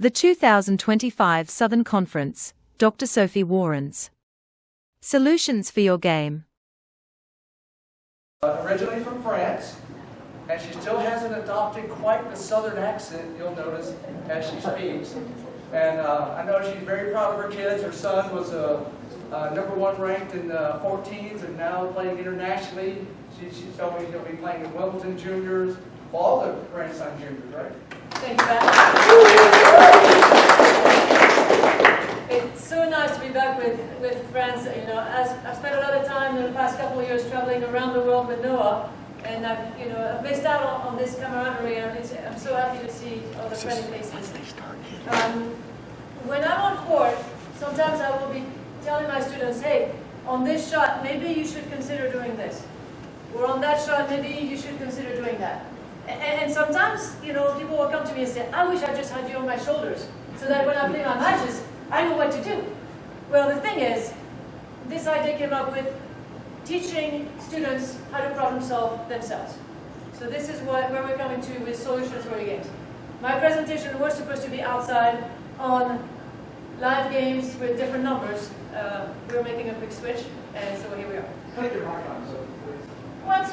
The 2025 Southern Conference, Dr. Sophie Woorons. Solutions for your game. Originally from France, and she still hasn't adopted quite the southern accent, you'll notice, as she speaks. And I know she's very proud of her kids. Her son was #1 ranked in the 14s and now playing internationally. She told me he'll be playing in Wimbledon Juniors, all the grandson juniors, right? Thanks, Matt. It's so nice to be back with friends. You know, I've spent a lot of time in the past couple of years traveling around the world with Noah, and I've missed out on this camaraderie, and I'm so happy to see all the friendly faces. When I'm on court, sometimes I will be telling my students, hey, on this shot, maybe you should consider doing this. Or on that shot, maybe you should consider doing that. And sometimes, people will come to me and say, I wish I just had you on my shoulders, so that when I play my matches, I know what to do. Well, the thing is, this idea came up with teaching students how to problem solve themselves. So this is where we're coming to with solutions for the games. My presentation was supposed to be outside on live games with different numbers. We're making a quick switch, and so here we are. Put your mic on, so please. What?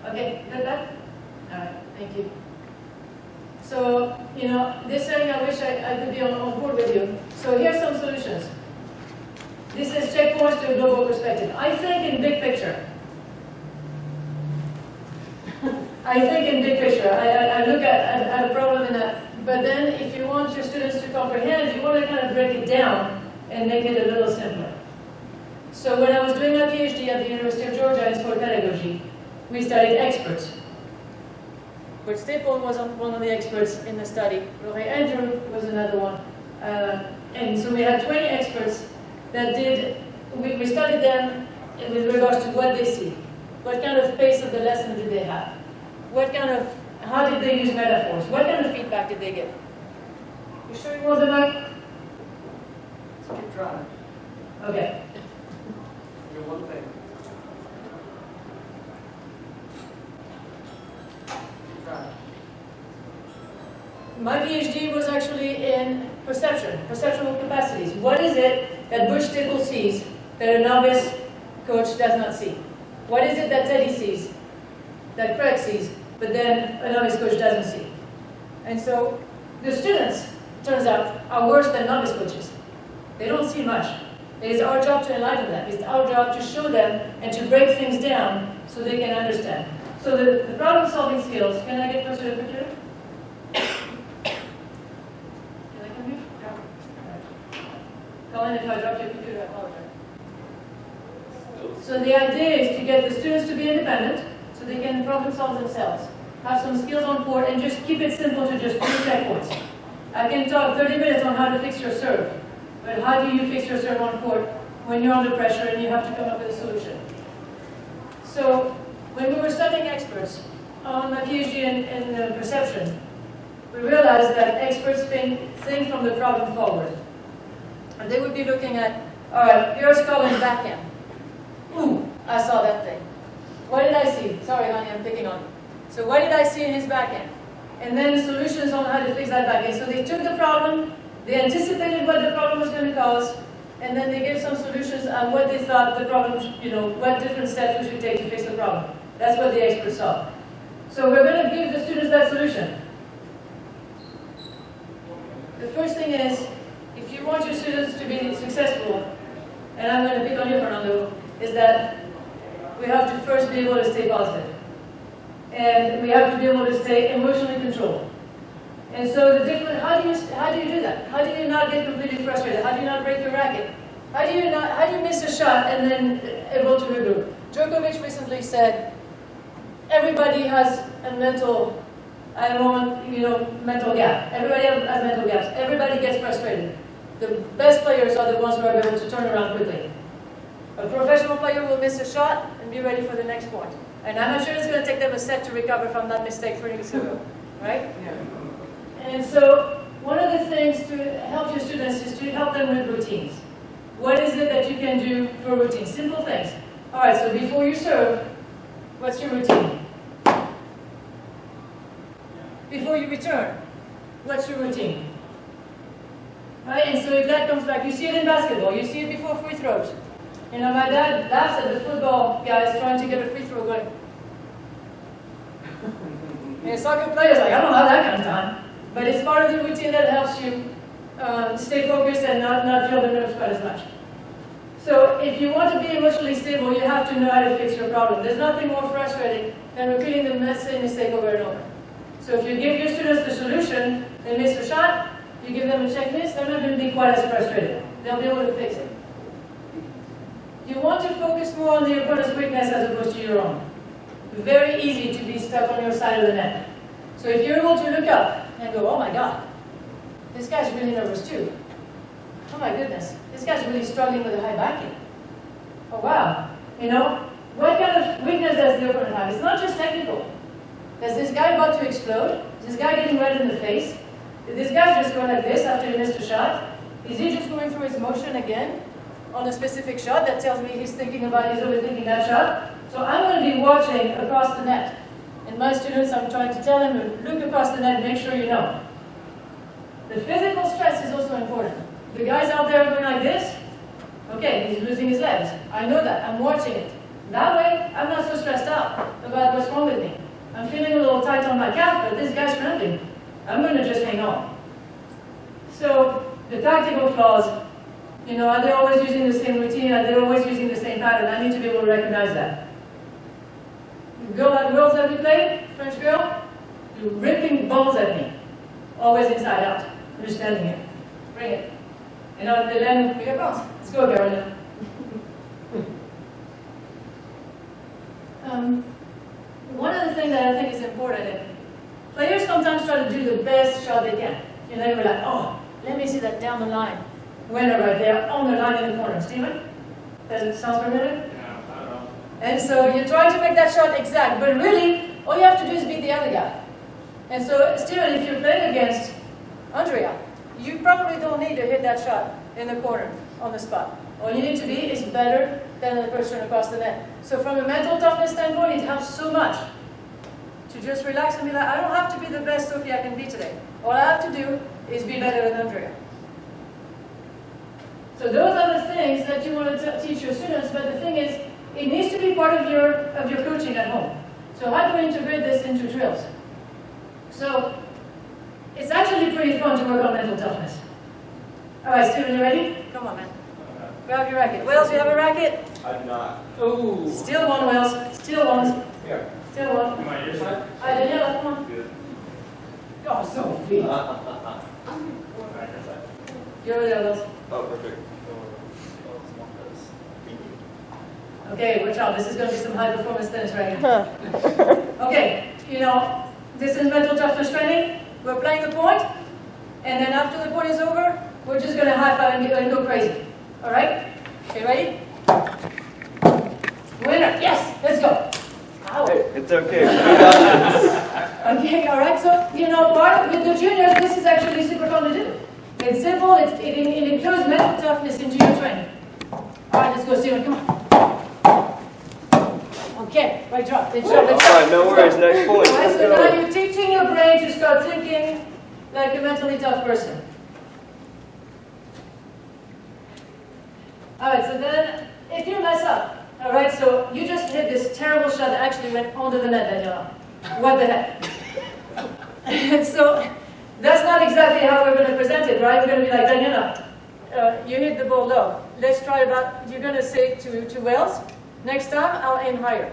Okay, got that? All right, thank you. So, this setting, I wish I could be on board with you. So here's some solutions. This is checkpoints to a global perspective. I think in big picture. I look at a problem in that. But then if you want your students to comprehend, you want to kind of break it down and make it a little simpler. So when I was doing my PhD at the University of Georgia in sport pedagogy, we studied experts. But Stapleton was one of the experts in the study. Rory Andrew was another one. And so we had 20 experts that we studied them with regards to what they see. What kind of pace of the lesson did they have? How did they use metaphors? What kind of feedback did they give? You sure you want the mic? Let's keep trying. Okay. Do one thing. My PhD was actually in perceptual capacities. What is it that Butch Tickle sees that a novice coach does not see? What is it that Teddy sees, that Craig sees, but then a novice coach doesn't see? And so the students, turns out, are worse than novice coaches. They don't see much. It is our job to enlighten them. It's our job to show them and to break things down so they can understand. So the problem-solving skills, can I get closer to the computer? Colin, if I drop your computer, I apologize. So the idea is to get the students to be independent so they can problem solve themselves. Have some skills on court and just keep it simple to just 3 checkpoints. I can talk 30 minutes on how to fix your serve, but how do you fix your serve on court when you're under pressure and you have to come up with a solution? So when we were studying experts on my PhD in perception, we realized that experts think from the problem forward. And they would be looking at, all right, here's Colin's backhand. Ooh, I saw that thing. What did I see? Sorry, honey, I'm picking on you. So what did I see in his backhand? And then solutions on how to fix that backhand. So they took the problem, they anticipated what the problem was going to cause, and then they gave some solutions on what they thought the problem, what different steps we should take to fix the problem. That's what the experts saw. So we're going to give the students that solution. The first thing is, if you want your students to be successful, and I'm going to pick on you, Fernando, is that we have to first be able to stay positive. And we have to be able to stay emotionally controlled. And so how do you do that? How do you not get completely frustrated? How do you not break your racket? How do you miss a shot and then able to regroup? Djokovic recently said, everybody has a mental gap. Everybody has mental gaps. Everybody gets frustrated. The best players are the ones who are able to turn around quickly. A professional player will miss a shot and be ready for the next point. And I'm not sure it's going to take them a set to recover from that mistake 3 weeks ago, right? Yeah. And so one of the things to help your students is to help them with routines. What is it that you can do for routines? Simple things. All right, so before you serve, what's your routine? before you return, what's your routine? Right? And so if that comes back, you see it in basketball, you see it before free throws. You know, my dad laughs at the football guys trying to get a free throw going. And soccer players like, I don't have that kind of time. But it's part of the routine that helps you stay focused and not feel the nerves quite as much. So if you want to be emotionally stable, you have to know how to fix your problem. There's nothing more frustrating than repeating the same mistake over and over. So if you give your students the solution, they miss a shot, you give them a checklist, they're not going to be quite as frustrated. They'll be able to fix it. You want to focus more on the opponent's weakness as opposed to your own. Very easy to be stuck on your side of the net. So if you're able to look up and go, oh my God, this guy's really nervous too. Oh my goodness, this guy's really struggling with a high backing. Oh wow, you know, what kind of weakness does the opponent have? It's not just technical. Is this guy about to explode? Is this guy getting red in the face? Is this guy just going like this after he missed a shot? Is he just going through his motion again on a specific shot that tells me he's overthinking that shot? So I'm going to be watching across the net. And my students, I'm trying to tell them to look across the net and make sure you know. The physical stress is also important. The guy's out there going like this, okay, he's losing his legs. I know that, I'm watching it. That way, I'm not so stressed out about what's wrong with me. I'm feeling a little tight on my calf, but this guy's cramping. I'm going to just hang on. So, the tactical flaws, you know, are they always using the same routine? Are they always using the same pattern? I need to be able to recognize that. Girls that we played, French girl, you're ripping balls at me. Always inside out. I'm just standing here. Bring it. And then we get bronze. Let's go, Carolina. One of the things that I think is important is players sometimes try to do the best shot they can. You know, they're like, oh, let me see that down the line. Winner right there, on the line in the corner. Steven? Does it sound familiar? Yeah, I don't know. And so you try to make that shot exact, but really, all you have to do is beat the other guy. And so, Steven, if you're playing against Andrea, you probably don't need to hit that shot in the corner on the spot. All you need to be is better than the person across the net. So from a mental toughness standpoint, it helps so much to just relax and be like, I don't have to be the best Sophie I can be today. All I have to do is be better than Andrea. So those are the things that you want to teach your students, but the thing is, it needs to be part of your coaching at home. So how do we integrate this into drills? So it's actually pretty fun to work on mental toughness. All right, Steven, you ready? Come on, man. Grab your racket. Wells, you have a racket? I do not. Oh. Still one, Wells. Still one. Here. Still one. Am I your side? Daniela, come on. Good. Oh, Sophie. Alright, your side. You're over there, Wells. Oh, perfect. Okay, watch out. This is going to be some high-performance tennis right here. Okay, you know, this is mental toughness training. We're playing the point, and then after the point is over, we're just going to high-five and go crazy. All right? Okay, ready? Winner. Yes, let's go. Ow. Hey, it's okay. We got this. Okay, all right. So, you know, with the juniors, this is actually super fun to do. It's simple. It includes mental toughness into your training. All right, let's go, Steven. Come on. Okay, right drop. Good job. All right, no worries. Next point. All right, Let's so go. now you're teaching your brain to start thinking like a mentally tough person. All right, so then if you mess up, all right, so you just hit this terrible shot that actually went onto the net, Daniela. What the heck? And so that's not exactly how we're going to present it, right? We're going to be like, Daniela, you hit the ball low. Let's try you're going to say to Wells, next time I'll aim higher.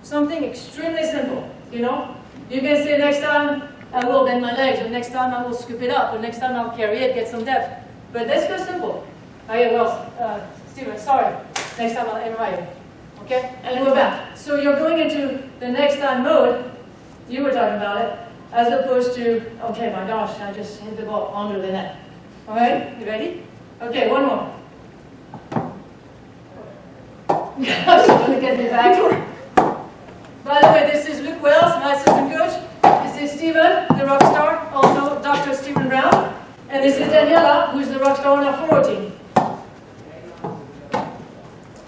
Something extremely simple, you know? You can say next time I will bend my legs, or next time I will scoop it up, or next time I'll carry it, get some depth. But let's go simple. Okay, well, Steven, sorry. Next time I'll aim higher. Okay? And we're back. So you're going into the next time mode, you were talking about it, as opposed to, okay, my gosh, I just hit the ball under the net. All right? You ready? Okay, one more. Gosh, you're going to get me back. By the way, this is Luke Wells, my assistant coach. This is Steven, the rock star, also Dr. Stephen Brown. And this is Daniela, who's the rock star on our forward team.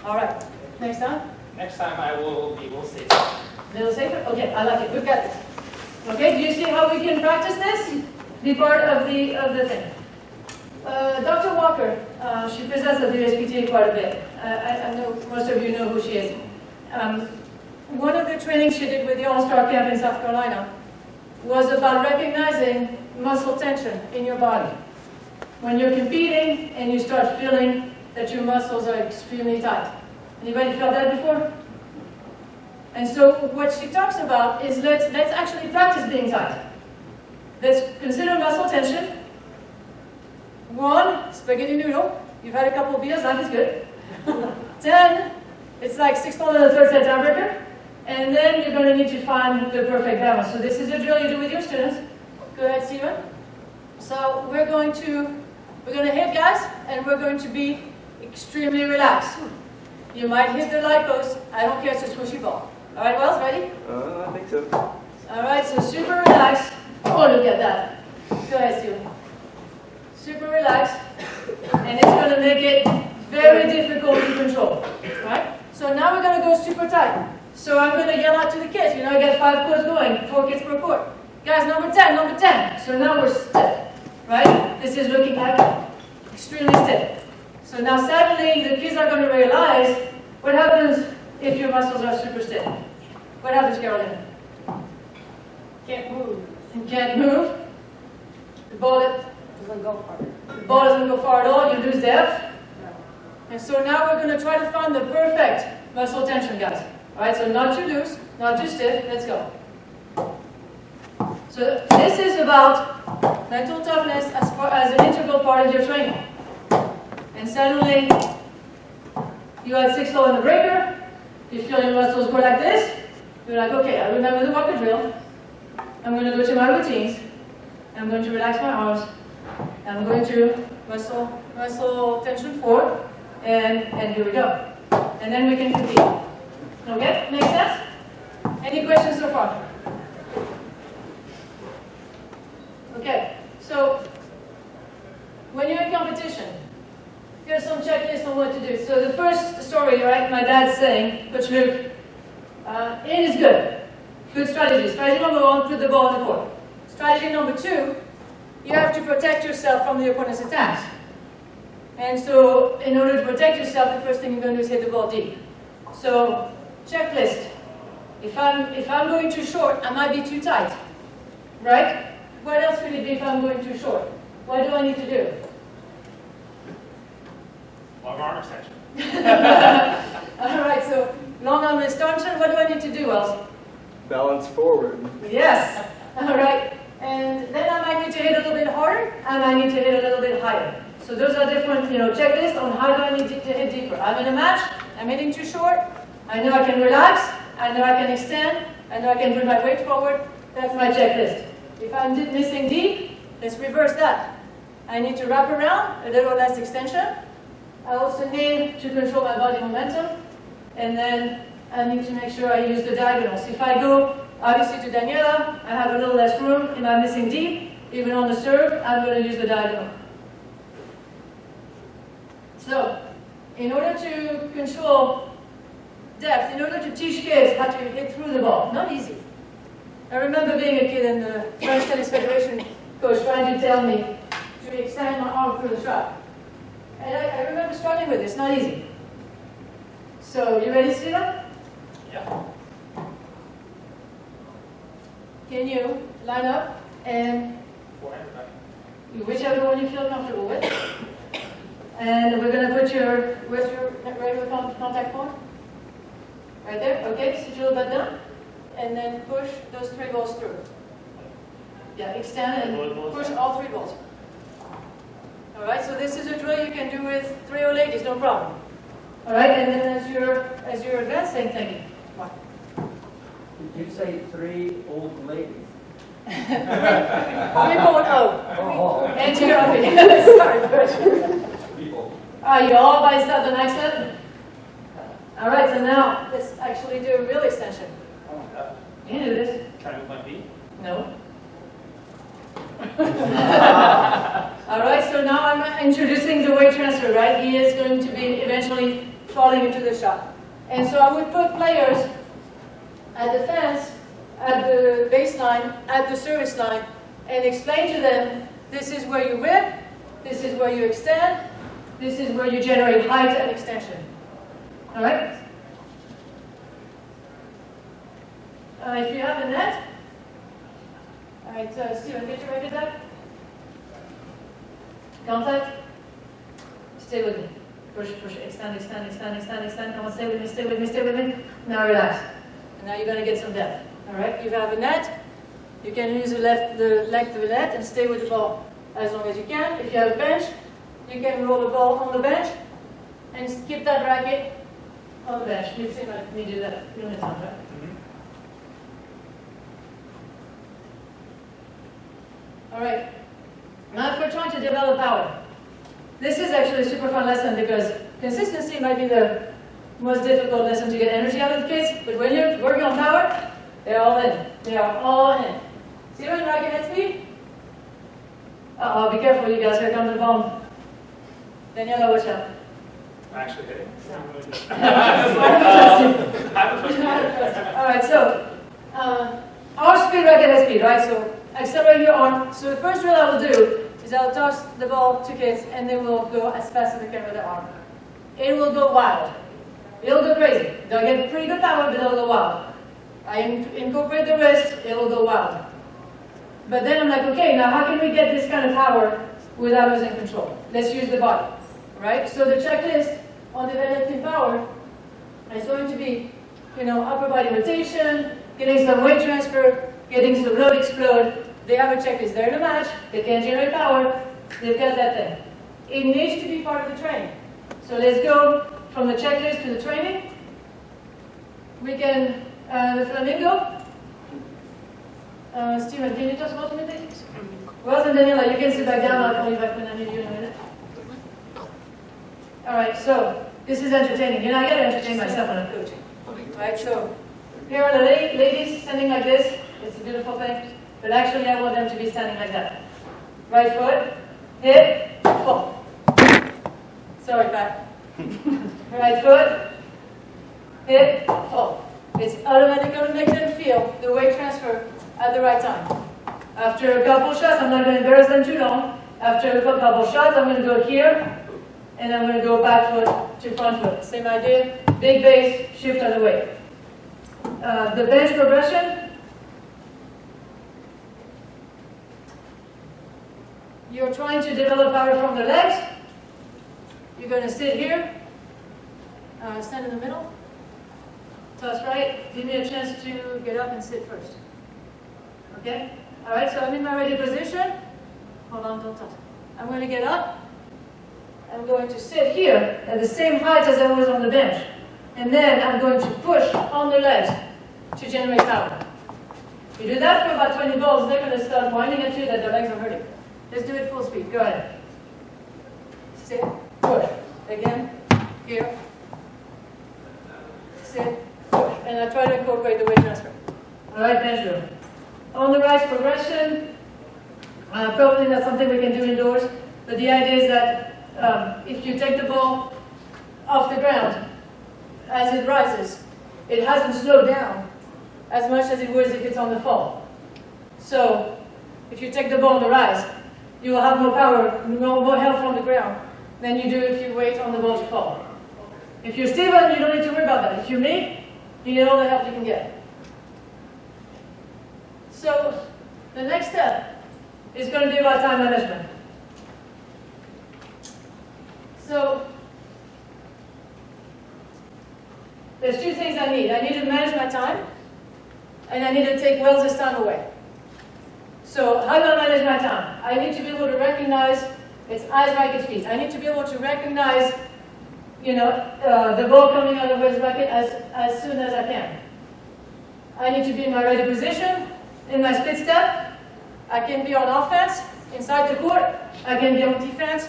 All right, next time? Next time I will be a little safer. A little safer? Okay, I like it. We've got this. Okay, do you see how we can practice this? Be part of the thing. Dr. Walker, she presents at the USPTA quite a bit. I know most of you know who she is. One of the trainings she did with the All-Star Camp in South Carolina was about recognizing muscle tension in your body. When you're competing and you start feeling that your muscles are extremely tight. Anybody felt that before? And so what she talks about is let's actually practice being tight. Let's consider muscle tension. 1, spaghetti noodle. You've had a couple of beers, life is good. 10, it's like 6 and a third set tiebreaker. And then you're going to need to find the perfect balance. So this is a drill you do with your students. Go ahead, Steven. So we're going to hit, guys, and we're going to be extremely relaxed. You might hit the light post. I don't care, it's a squishy ball. All right, Wells, ready? I think so. All right, so super relaxed. Oh, look at that. Go ahead, Steven. Super relaxed, and it's going to make it very difficult to control. Right? So now we're going to go super tight. So I'm going to yell out to the kids. You know, I got 5 courts going, 4 kids per court. Guys, number 10, number 10. So now we're stiff. Right? This is looking like extremely stiff. So now suddenly the kids are going to realize what happens if your muscles are super stiff. What happens, Carolina? Can't move. You can't move. The ball Doesn't go far. doesn't go far at all. You lose depth. And so now we're going to try to find the perfect muscle tension, guys. All right, so not too loose, not too stiff. Let's go. So this is about mental toughness as an integral part of your training. And suddenly, you had 6 low in the breaker. You feel your muscles go like this. You're like, okay, I remember the walker drill. I'm going to go to my routines. I'm going to relax my arms. I'm going to muscle tension 4. And here we go. And then we can compete. Okay? Make sense? Any questions so far? Okay. So, when you're in competition, here's some checklist on what to do. So the first story, right, my dad's saying, Coach Luke, in is good. Good strategy. Strategy number 1, put the ball on the court. Strategy number 2, you have to protect yourself from the opponent's attacks. And so, in order to protect yourself, the first thing you're going to do is hit the ball deep. So, checklist. If I'm going too short, I might be too tight. Right? What else could it be if I'm going too short? What do I need to do? Long arm extension. Alright, so long arm extension, what do I need to do, Wells? Balance forward. Yes. Alright. And then I might need to hit a little bit harder, and I need to hit a little bit higher. So those are different, checklists on how do I need to hit deeper. I'm in a match, I'm hitting too short, I know I can relax, I know I can extend, I know I can bring my weight forward. That's my checklist. If I'm missing deep, let's reverse that. I need to wrap around, a little less extension. I also need to control my body momentum, and then I need to make sure I use the diagonals. If I go, obviously, to Daniela, I have a little less room. If I'm missing deep, even on the serve, I'm going to use the diagonal. So, in order to control depth, in order to teach kids how to hit through the ball, not easy. I remember being a kid and the French Tennis Federation coach trying to tell me to extend my arm through the shot. And I remember struggling with it. It's not easy. So, you ready, Steven? Yeah. Can you line up and Forehand or backhand? whichever one you feel comfortable with? And we're going to put where's your regular contact point? Right there? Okay, sit your little butt down. And then push those 3 balls through. Yeah, extend and push all 3 balls. Alright, so this is a drill you can do with 3 old ladies, no problem. Alright, and then as you're advancing, thinking. Come on. Did you say 3 old ladies? 3.0. Oh. And you're sorry, Butch. Are you all by Southern accent? Alright, so now let's actually do a real extension. Oh my god. You do this. Try to move my feet? No. Alright, so now I'm introducing the weight transfer, right? He is going to be eventually falling into the shot. And so I would put players at the fence at the baseline, at the service line, and explain to them, this is where you rip, this is where you extend, this is where you generate height and extension. All right? If you have a net, all right, Stephen, get your racket back. Contact. Stay with me. Push, push, extend, extend, extend, extend, extend. Come on, stay with me, stay with me, stay with me. Now relax. And now you're going to get some depth. All right? You have a net. You can use the length of the net and stay with the ball as long as you can. If you have a bench, you can roll the ball on the bench and keep that racket on the bench. You've seen me do that a million times, right? All right. Now if we're trying to develop power, this is actually a super fun lesson because consistency might be the most difficult lesson to get energy out of the kids, but when you're working on power, they're all in. They are all in. See when racket at speed? Uh-oh, be careful you guys, here comes the bomb. Daniela, watch out. I'm actually hitting. Alright, so our speed racket at speed, right? So accelerate your arm. So the first drill I will do is I'll toss the ball to kids and they will go as fast as they can with their arm. It will go wild. It'll go crazy. They'll get pretty good power, but they'll go wild. I incorporate the wrist, it will go wild. But then I'm like, okay, now how can we get this kind of power without losing control? Let's use the body, right? So the checklist on developing power is going to be, upper body rotation, getting some weight transfer, getting some load explode. They have a checklist. They're in a match, they can generate power, they've got that thing. It needs to be part of the training. So let's go from the checklist to the training. We can, the flamingo. Steven, can you just watch me, please? Ross and Daniela, you can sit back down. I'll call you back when I need you in a minute. All right, so this is entertaining. I got to entertain myself when I'm coaching. All right, so here are the ladies standing like this. It's a beautiful thing. But actually, I want them to be standing like that. Right foot, hip, fall. Sorry, Pat. Right foot, hip, fall. It's automatically going to make them feel the weight transfer at the right time. After a couple shots, I'm not going to embarrass them too long. After a couple shots, I'm going to go here, and I'm going to go back foot to front foot. Same idea, big base, shift of the weight. The bench progression, you're trying to develop power from the legs. You're going to sit here, stand in the middle, toss right, give me a chance to get up and sit first. Okay? All right, so I'm in my ready position. Hold on, don't touch. I'm going to get up. I'm going to sit here at the same height as I was on the bench. And then I'm going to push on the legs to generate power. You do that for about 20 balls, they're going to start whining at you that their legs are hurting. Let's do it full speed. Go ahead. Sit, push. Again, here. Sit, push. And I try to incorporate the weight transfer. All right, bench drill. On the rise progression, probably not something we can do indoors, but the idea is that if you take the ball off the ground as it rises, it hasn't slowed down as much as it would if it's on the fall. So if you take the ball on the rise, you will have more power, more help from the ground than you do if you wait on the ball to fall. If you're Steven, you don't need to worry about that. If you're me, you need all the help you can get. So the next step is going to be about time management. So there's two things I need. I need to manage my time, and I need to take Wells's time away. So how do I manage my time? I need to be able to recognize it's eyes, racket, feet. I need to be able to recognize, the ball coming out of his racket as soon as I can. I need to be in my ready position. In my split step, I can be on offense inside the court. I can be on defense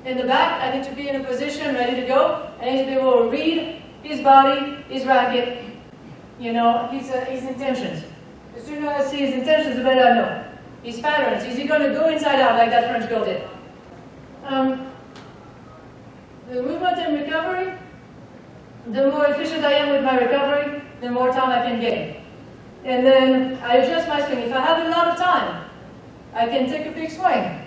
in the back. I need to be in a position ready to go. I need to be able to read his body, his racket, his intentions. The sooner I see his intentions, the better I know. His patterns. Is he going to go inside out like that French girl did? The movement and recovery, the more efficient I am with my recovery, the more time I can gain. And then I adjust my swing. If I have a lot of time, I can take a big swing.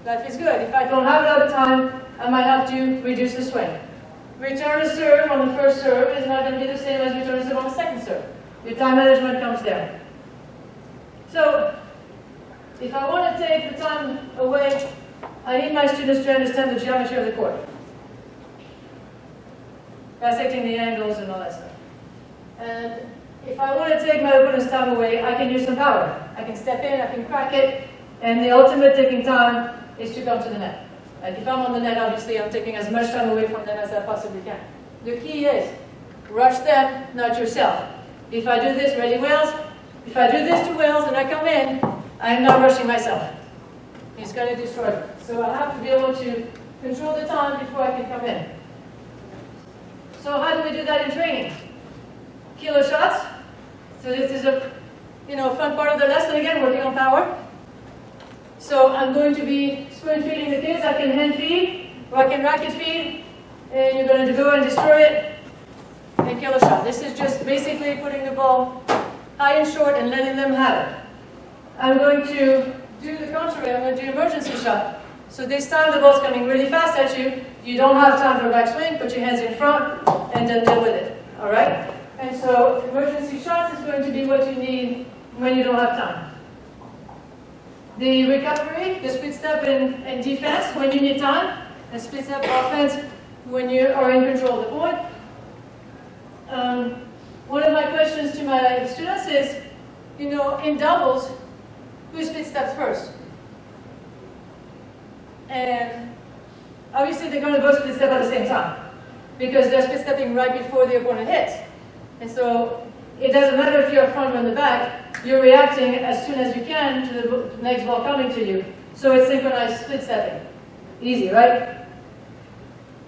That feels good. If I don't have a lot of time, I might have to reduce the swing. Return to serve on the first serve is not going to be the same as return to serve on the second serve. Your time management comes there. So, if I want to take the time away, I need my students to understand the geometry of the court. Bisecting the angles and all that stuff. And if I want to take my opponent's time away, I can use some power. I can step in, I can crack it, and the ultimate taking time is to come to the net. Like if I'm on the net, obviously I'm taking as much time away from them as I possibly can. The key is, rush them, not yourself. If I do this, ready Wales, if I do this to Wales and I come in, I'm not rushing myself. He's going to destroy me. So I have to be able to control the time before I can come in. So how do we do that in training? Kilo shots. So this is a fun part of the lesson again, working on power. So I'm going to be spoon feeding the kids. I can hand feed, or I can racket feed, and you're going to go and destroy it and kill a shot. This is just basically putting the ball high and short and letting them have it. I'm going to do the contrary. I'm going to do emergency shot. So this time the ball's coming really fast at you. You don't have time for a backswing. Put your hands in front and then deal with it. All right? And so emergency shots is going to be what you need when you don't have time. The recovery, the split step and defense when you need time, and split step offense when you are in control of the point. One of my questions to my students is, in doubles, who split steps first? And obviously they're going to both split step at the same time because they're split stepping right before the opponent hits. And so it doesn't matter if you're front or in the back, you're reacting as soon as you can to the next ball coming to you. So it's synchronized split stepping. Easy, right?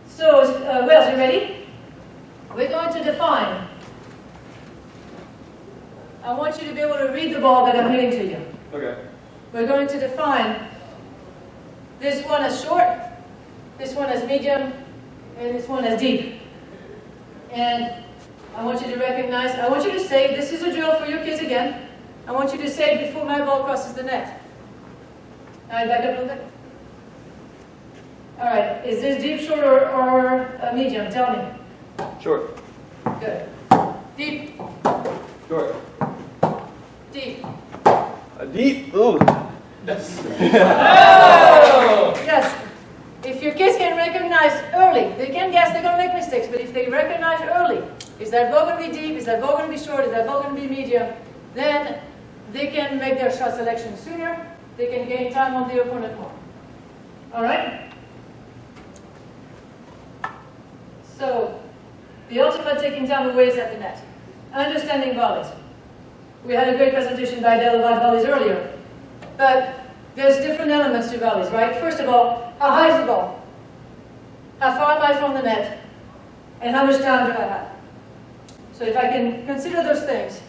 So, Wales, you ready? We're going to define. I want you to be able to read the ball that I'm hitting to you. Okay. We're going to define this one as short, this one as medium, and this one as deep. And I want you to recognize, I want you to say, this is a drill for your kids again. I want you to say it before my ball crosses the net. All right, back up a little bit. All right, is this deep, short, or medium? Tell me. Short. Good. Deep, Short. deep. Deep. Ooh. Yes. If your kids can recognize early, they can guess they're going to make mistakes, but if they recognize early, is that ball going to be deep, is that ball going to be short, is that ball going to be medium, then they can make their shot selection sooner, they can gain time on the opponent more. All right? So, the ultimate taking time away is at the net. Understanding volleys. We had a great presentation by Dale about volleys earlier, but there's different elements to volleys, right? First of all, how high is the ball? How far am I from the net? And how much time do I have? So if I can consider those things,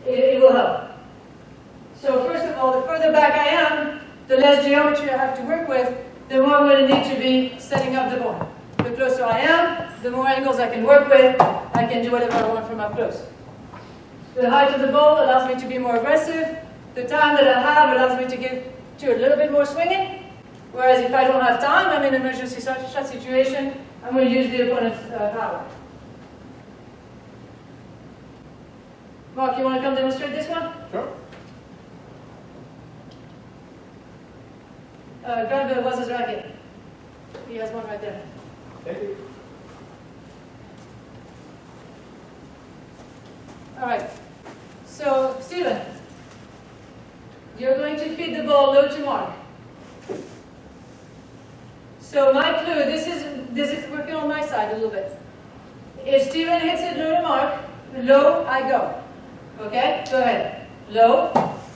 it will help. So first of all, the further back I am, the less geometry I have to work with, the more I'm going to need to be setting up the ball. The closer I am, the more angles I can work with, I can do whatever I want from up close. The height of the ball allows me to be more aggressive. The time that I have allows me to get to a little bit more swinging. Whereas if I don't have time, I'm in an emergency shot situation, I'm going to use the opponent's power. Mark, you want to come demonstrate this one? Sure. Greenville was his racket. He has one right there. Thank you. All right. So, Stephen, you're going to feed the ball low to Mark. So my clue, this is working on my side a little bit. If Stephen hits it low to Mark, low I go. Okay? Go ahead. Low.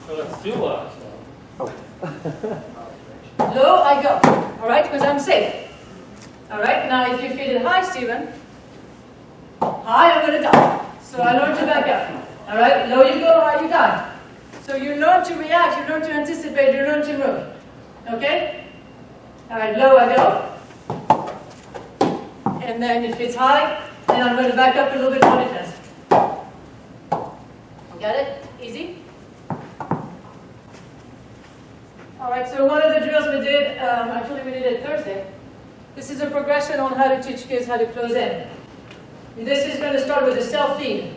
So that's too low. Low I go. All right? Because I'm safe. All right? Now if you feed it high, Stephen, high I'm going to die. So I learn to back up. All right? Low you go, high you die. So you learn to react, you learn to anticipate, you learn to move. Okay? All right, low I go. And then if it's high, then I'm going to back up a little bit more defense. Got it? Easy? All right, so one of the drills we did, actually we did it Thursday. This is a progression on how to teach kids how to close in. This is going to start with a self-feed.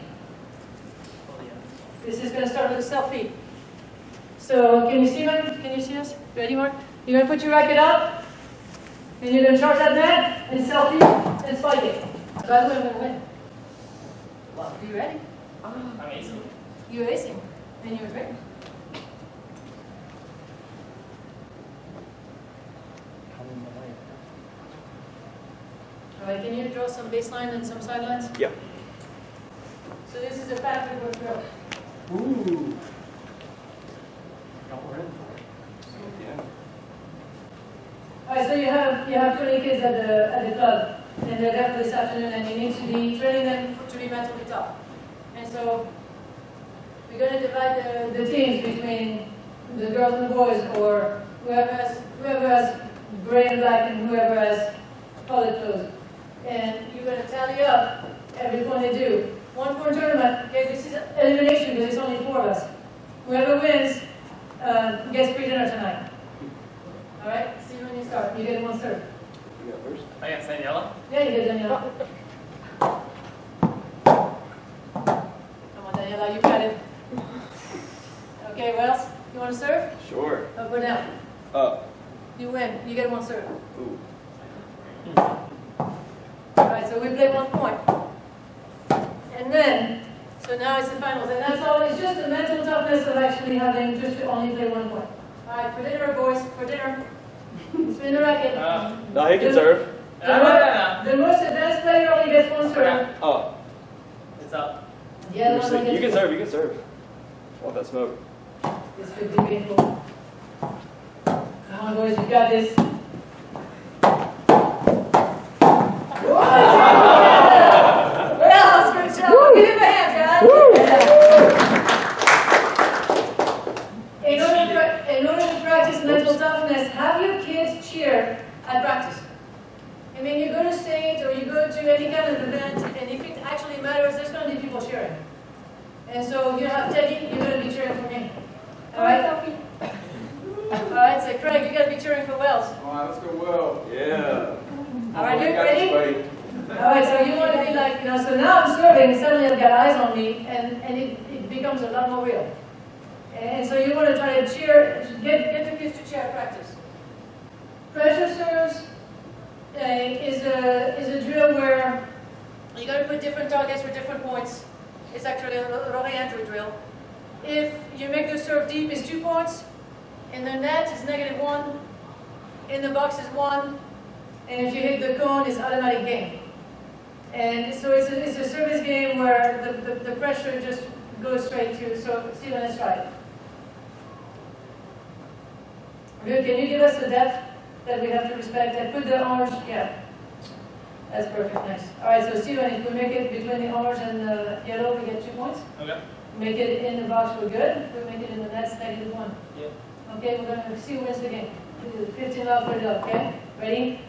This is going to start with a self-feed. So can you see me? Can you see us? Ready, Mark? You're going to put your racket up, and you're going to charge that net, and self-feed, and spike it. By the way, I'm going to win. Well, are you ready? I'm acing. You're racing, and you're ready. All right, can you draw some baseline and some sidelines? Yeah. So this is a pattern we're drill. Ooh. All right, so you have 20 kids at the club, and they're there for this afternoon, and you need to be training them to be mentally tough. And so we're going to divide the teams between the girls and the boys, or whoever has gray and black, and whoever has colored clothes. And you're going to tally up every point they do. 1 point tournament. Okay, this is elimination because it's only 4 of us. Whoever wins gets free dinner tonight. All right. See when you start. You get 1 serve. You got first? I got Daniela. Yeah, you get Daniela. Come on, Daniela, you got it. Okay, what else? You want to serve? Sure. Up or down? Up. You win. You get 1 serve. Ooh. All right, so we play 1 point. And then, so now it's the finals. And that's all. It's just the mental toughness of actually having just to only play 1 point. All right, for dinner, boys. For dinner. Spin the racket. No, he can serve. The most advanced player only gets 1 serve. Up. It's up. The other one only You gets can serve. You can serve. Want that smoke? This could be painful. Come on, boys, you got this. Well, good job. Give him a hand, guys. In order to practice mental toughness, have your kids cheer at practice. I mean, you go to state or you go to any kind of event, and if it actually matters, there's going to be people cheering. And so you have Teddy, you're going to be cheering for me. All right, Sophie? All right, so Craig, you got to be cheering for Wells. All right, let's go well. Yeah. All right, you ready? All right, so you want to be like, so now I'm serving, and suddenly I've got eyes on me, and it becomes a lot more real. And so you want to try to cheer, get the kids to cheer at practice. Pressure serves is a drill where you got to put different targets for different points. It's actually a re-entry drill. If you make the serve deep, it's 2 points. In the net, it's -1. In the box is 1. And if you hit the cone, it's automatic game. And so it's a service game where the pressure just goes straight to, so Steven, let's try it. Good, can you give us the depth that we have to respect? And put the orange, yeah. That's perfect, nice. All right, so Steven, if we make it between the orange and the yellow, we get 2 points. Okay. Make it in the box, we're good. If we make it in the net, it's -1. Yep. Okay, we're going to see who wins the game. 15 love, put it up, okay? Ready?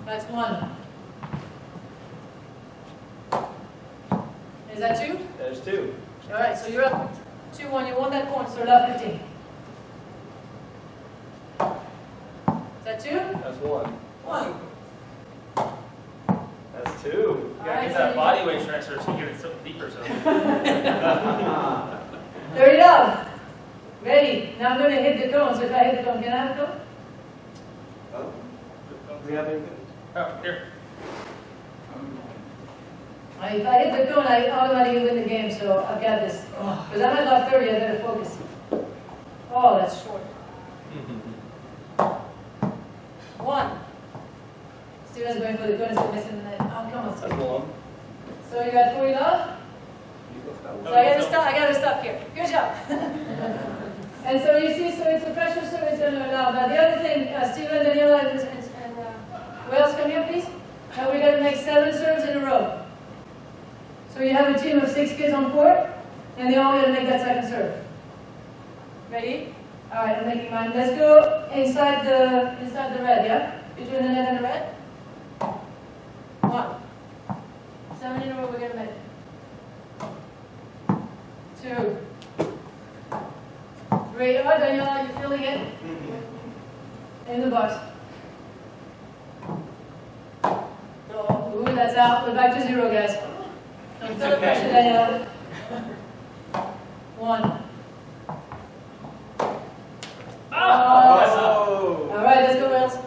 That's 1. Is that 2? There's 2. All right, so you're up 2-1. You won that point, so love 15. Is that 2? That's 1. 1. That's 2. You gotta get that body weight transfer so you get it so deeper. So. 30 love. Ready? Now I'm going to hit the cone. So if I hit the cone, can I have the cone? Oh. We have anything? Oh, here. If I hit the cone, I automatically win the game. So I've got this. Because I'm at love 30, I better focus. Oh, that's short. 1. Steven's going for the cone. He's missing the net. Oh, come on, That's Steven. 1. So you got 40 love. So I got to stop here. Good job. And so you see, so it's a pressure serve is going to allow that. The other thing, Steven, Daniela, and Wells, come here, please. Now we're going to make 7 serves in a row. So you have a team of 6 kids on court, and they're all going to make that second serve. Ready? All right, I'm making mine. Let's go inside the red, yeah? Between the net and the red. 1. 7 in a row, we're going to make. 2, 3. Oh, Daniela, you feeling it? In the box. Oh, ooh, that's out. We're back to 0, guys. Don't feel the pressure, Daniela. 1. Oh! All right, let's go, Rails.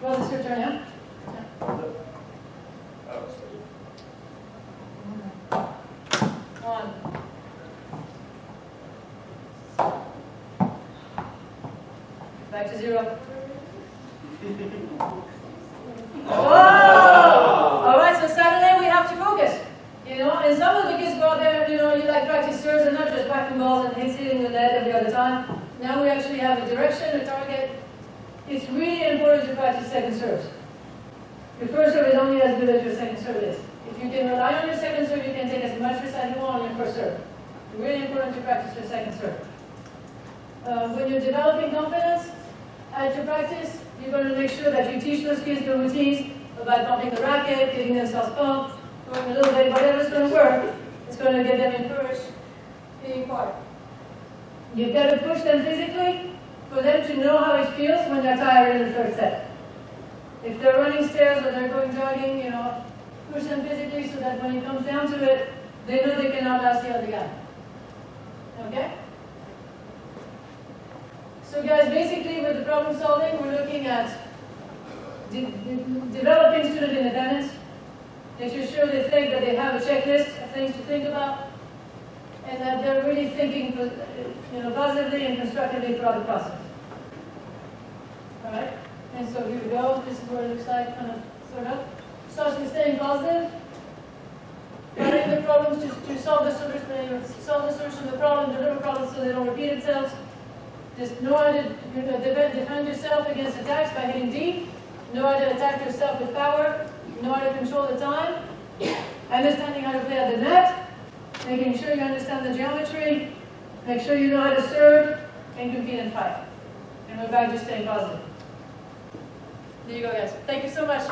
Rails, it's your turn, yeah? One. Back to 0. Whoa! All right, so Saturday we have to focus. You know, and some of the kids go out there, you know, you like practice serves and not just whacking balls and hitting the net every other time. Now we actually have a direction, a target. It's really important to practice second serves. Your first serve is only as good as your second serve is. If you can rely on your second serve, you can take as much risk as you want on your first serve. It's really important to practice your second serve. When you're developing confidence at your practice, you're going to make sure that you teach those kids the routines about pumping the racket, getting themselves pumped, going a little bit, whatever's going to work. It's going to get them encouraged, being part. You've got to push them physically for them to know how it feels when they're tired in the third set. If they're running stairs or they're going jogging, you know, push them physically so that when it comes down to it, they know they can outlast the other guy. Okay? So guys, basically with the problem solving, we're looking at developing student independence, making sure they think that they have a checklist of things to think about, and that they're really thinking, you know, positively and constructively throughout the process. All right? And so here we go. This is what it looks like, kind of, sort of. Starts with staying positive, finding the problems to solve the solution of the problem, the little problems so they don't repeat themselves. Just know how to defend yourself against attacks by hitting deep. Know how to attack yourself with power. Know how to control the time. Understanding how to play at the net. Making sure you understand the geometry. Make sure you know how to serve and compete and fight. And we're back to staying positive. There you go, guys. Thank you so much.